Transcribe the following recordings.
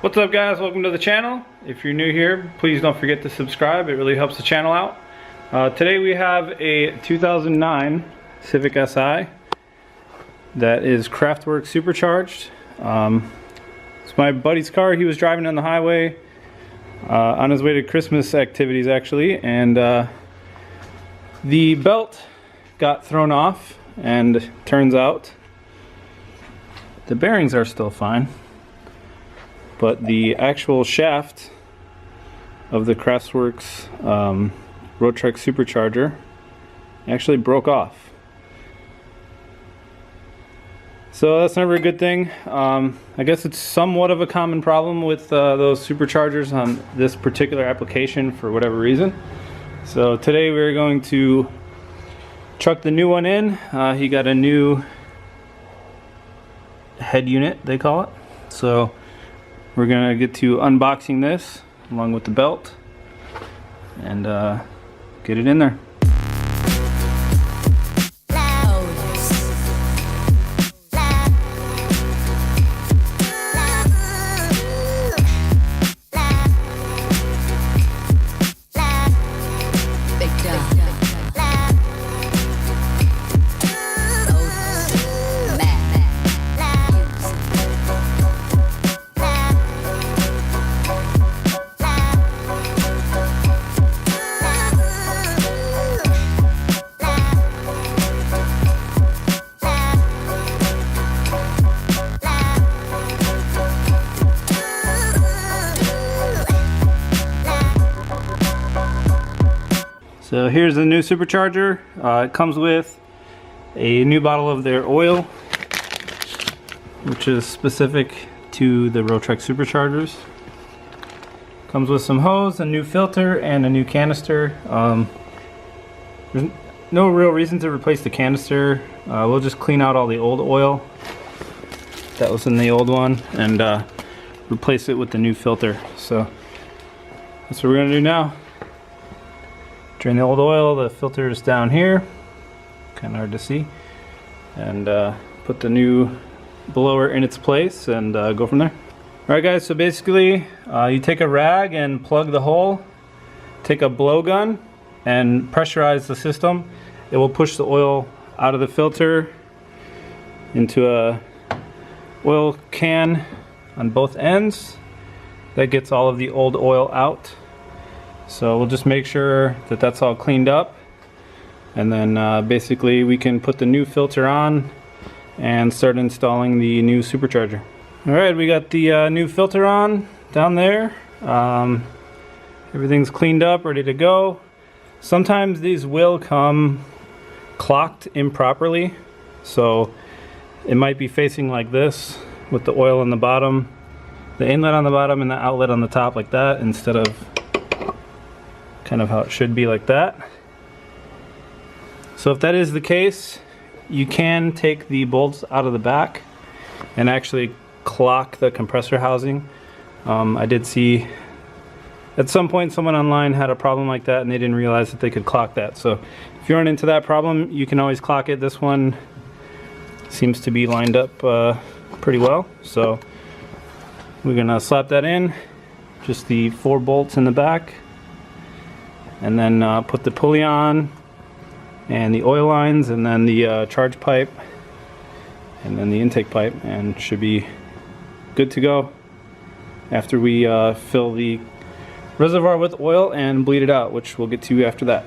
What's up, guys? Welcome to the channel. If you're new here, please don't forget to subscribe. It really helps the channel out. Today we have a 2009 Civic Si that is Kraftwerks supercharged. It's my buddy's car. He was driving on the highway on his way to Christmas activities actually, and the belt got thrown off, and turns out the bearings are still fine. But the actual shaft of the Kraftwerks Rotrex Supercharger actually broke off. So that's never a good thing. I guess it's somewhat of a common problem with those superchargers on this particular application for whatever reason. So today we're going to chuck the new one in. He got a new head unit, they call it. So we're gonna get to unboxing this along with the belt and get it in there. So here's the new supercharger. It comes with a new bottle of their oil, which is specific to the Rotrex superchargers. Comes with some hose, a new filter, and a new canister. There's no real reason to replace the canister. We'll just clean out all the old oil that was in the old one and replace it with the new filter. So that's what we're gonna do now. Drain the old oil, the filter is down here, kind of hard to see, and put the new blower in its place and go from there. Alright guys, so basically you take a rag and plug the hole, take a blowgun and pressurize the system. It will push the oil out of the filter into a oil can on both ends. That gets all of the old oil out. So we'll just make sure that that's all cleaned up, and then basically we can put the new filter on and start installing the new supercharger. Alright, we got the new filter on down there. Everything's cleaned up, ready to go. Sometimes these will come clocked improperly, so it might be facing like this with the oil on the bottom, the inlet on the bottom and the outlet on the top like that, instead of kind of how it should be like that. So if that is the case, you can take the bolts out of the back and actually clock the compressor housing. I did see at some point someone online had a problem like that and they didn't realize that they could clock that. So if you run into that problem, you can always clock it. This one seems to be lined up pretty well. So we're gonna slap that in, just the 4 bolts in the back, and then put the pulley on and the oil lines and then the charge pipe and then the intake pipe, and should be good to go after we fill the reservoir with oil and bleed it out, which we'll get to after that.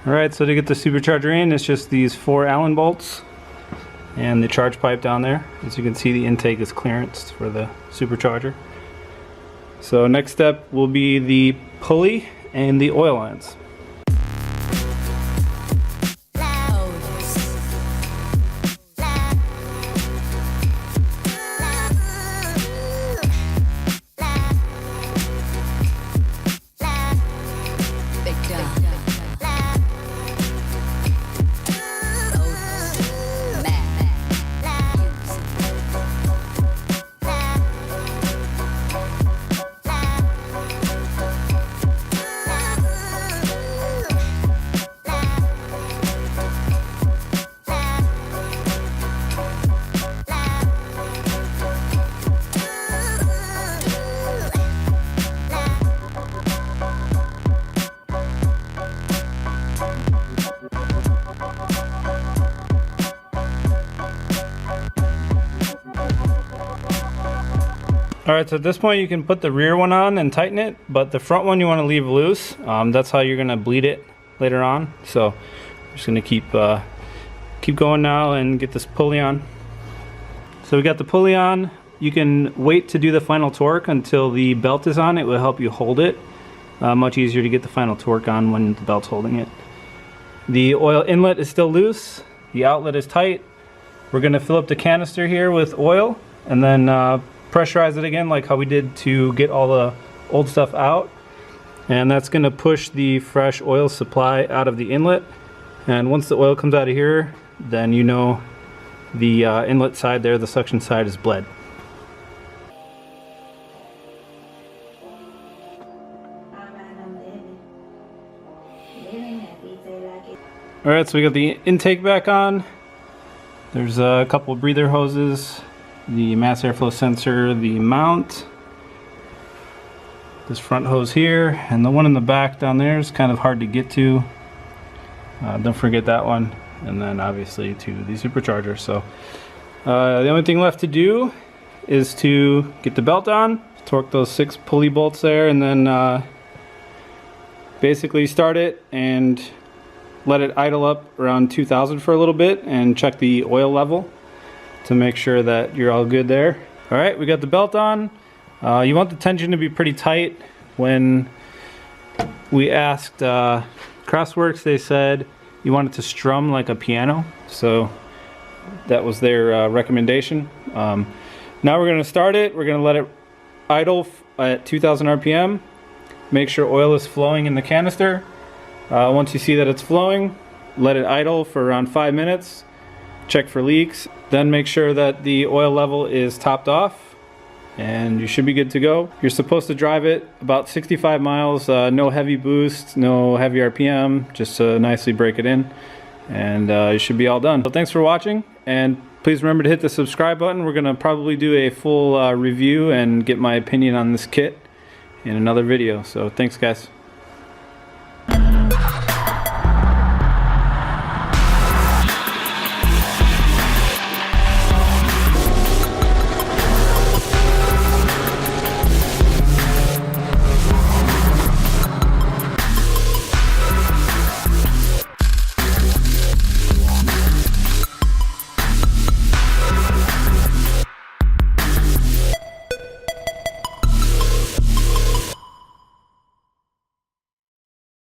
Alright, so to get the supercharger in, it's just these 4 Allen bolts and the charge pipe down there. As you can see, the intake is clearance for the supercharger. So next step will be the pulley and the oil lines. Alright, so at this point you can put the rear one on and tighten it, but the front one you want to leave loose. That's how you're going to bleed it later on. So I'm just going to keep going now and get this pulley on. So we got the pulley on. You can wait to do the final torque until the belt is on. It will help you hold it. Much easier to get the final torque on when the belt's holding it. The oil inlet is still loose. The outlet is tight. We're going to fill up the canister here with oil and then pressurize it again like how we did to get all the old stuff out, and that's going to push the fresh oil supply out of the inlet. And once the oil comes out of here, then you know the inlet side there, the suction side, is bled. Alright, so we got the intake back on. There's a couple of breather hoses, the mass airflow sensor, the mount, this front hose here, and the one in the back down there is kind of hard to get to. Don't forget that one, and then obviously to the supercharger. So the only thing left to do is to get the belt on, torque those 6 pulley bolts there, and then basically start it and let it idle up around 2000 for a little bit and check the oil level to make sure that you're all good there. Alright, we got the belt on. You want the tension to be pretty tight. When we asked Kraftwerks, they said you want it to strum like a piano, so that was their recommendation. Now we're going to start it. We're going to let it idle at 2000 RPM. Make sure oil is flowing in the canister. Once you see that it's flowing, let it idle for around 5 minutes. Check for leaks. Then make sure that the oil level is topped off, and you should be good to go. You're supposed to drive it about 65 miles, no heavy boost, no heavy RPM, just to nicely break it in, and you should be all done. So thanks for watching, and please remember to hit the subscribe button. We're going to probably do a full review and get my opinion on this kit in another video. So thanks, guys.